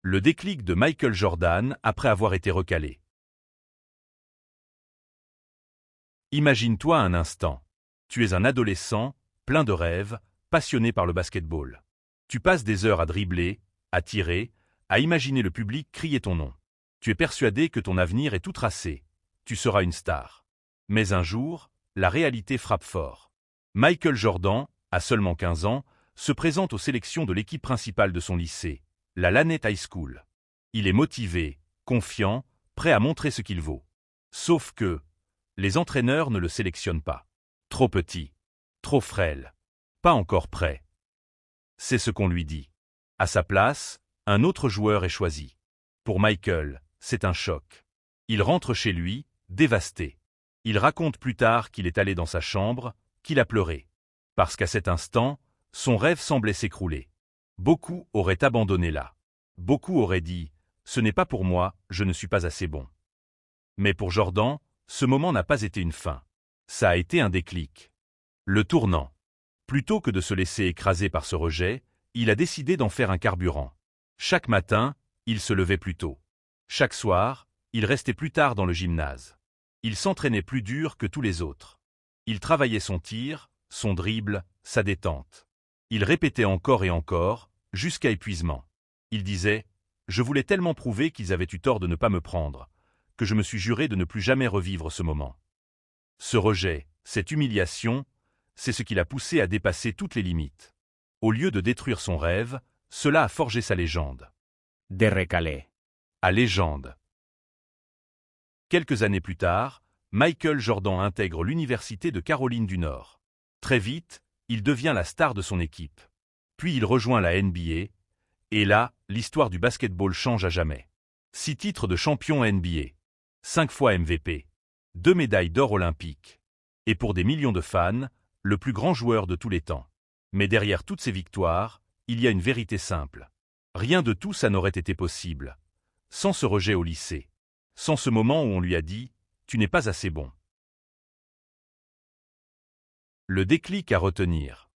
Le déclic de Michael Jordan après avoir été recalé. Imagine-toi un instant. Tu es un adolescent, plein de rêves, passionné par le basketball. Tu passes des heures à dribbler, à tirer, à imaginer le public crier ton nom. Tu es persuadé que ton avenir est tout tracé. Tu seras une star. Mais un jour, la réalité frappe fort. Michael Jordan, à seulement 15 ans, se présente aux sélections de l'équipe principale de son lycée, la Lannett High School. Il est motivé, confiant, prêt à montrer ce qu'il vaut. Sauf que les entraîneurs ne le sélectionnent pas. Trop petit, trop frêle, pas encore prêt. C'est ce qu'on lui dit. À sa place, un autre joueur est choisi. Pour Michael, c'est un choc. Il rentre chez lui, dévasté. Il raconte plus tard qu'il est allé dans sa chambre, qu'il a pleuré. Parce qu'à cet instant, son rêve semblait s'écrouler. Beaucoup auraient abandonné là. Beaucoup auraient dit « Ce n'est pas pour moi, je ne suis pas assez bon ». Mais pour Jordan, ce moment n'a pas été une fin. Ça a été un déclic. Le tournant. Plutôt que de se laisser écraser par ce rejet, il a décidé d'en faire un carburant. Chaque matin, il se levait plus tôt. Chaque soir, il restait plus tard dans le gymnase. Il s'entraînait plus dur que tous les autres. Il travaillait son tir, son dribble, sa détente. Il répétait encore et encore, jusqu'à épuisement. Il disait « Je voulais tellement prouver qu'ils avaient eu tort de ne pas me prendre, que je me suis juré de ne plus jamais revivre ce moment. » Ce rejet, cette humiliation, c'est ce qui l'a poussé à dépasser toutes les limites. Au lieu de détruire son rêve, cela a forgé sa légende. De recalé. À légende. Quelques années plus tard, Michael Jordan intègre l'Université de Caroline du Nord. Très vite, il devient la star de son équipe. Puis il rejoint la NBA, et là, l'histoire du basketball change à jamais. 6 titres de champion NBA, 5 fois MVP, 2 médailles d'or olympiques. Et pour des millions de fans, le plus grand joueur de tous les temps. Mais derrière toutes ces victoires, il y a une vérité simple. Rien de tout ça n'aurait été possible. Sans ce rejet au lycée. Sans ce moment où on lui a dit « Tu n'es pas assez bon ». Le déclic à retenir.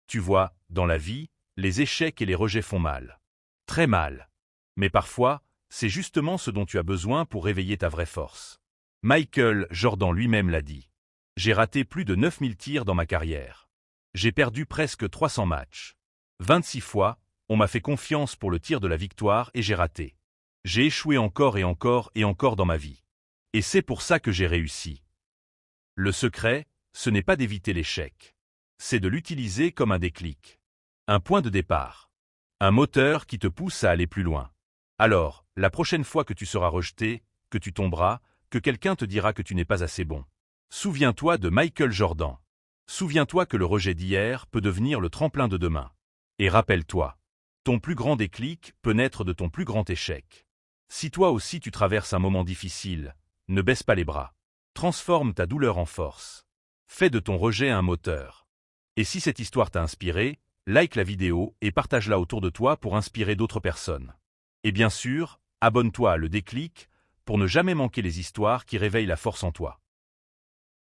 Tu vois, dans la vie, les échecs et les rejets font mal. Très mal. Mais parfois, c'est justement ce dont tu as besoin pour réveiller ta vraie force. Michael Jordan lui-même l'a dit. J'ai raté plus de 9000 tirs dans ma carrière. J'ai perdu presque 300 matchs. 26 fois, on m'a fait confiance pour le tir de la victoire et j'ai raté. J'ai échoué encore et encore et encore dans ma vie. Et c'est pour ça que j'ai réussi. Le secret, ce n'est pas d'éviter l'échec. C'est de l'utiliser comme un déclic. Un point de départ. Un moteur qui te pousse à aller plus loin. Alors, la prochaine fois que tu seras rejeté, que tu tomberas, que quelqu'un te dira que tu n'es pas assez bon. Souviens-toi de Michael Jordan. Souviens-toi que le rejet d'hier peut devenir le tremplin de demain. Et rappelle-toi, ton plus grand déclic peut naître de ton plus grand échec. Si toi aussi tu traverses un moment difficile, ne baisse pas les bras. Transforme ta douleur en force. Fais de ton rejet un moteur. Et si cette histoire t'a inspiré, like la vidéo et partage-la autour de toi pour inspirer d'autres personnes. Et bien sûr, abonne-toi à Le Déclic pour ne jamais manquer les histoires qui réveillent la force en toi.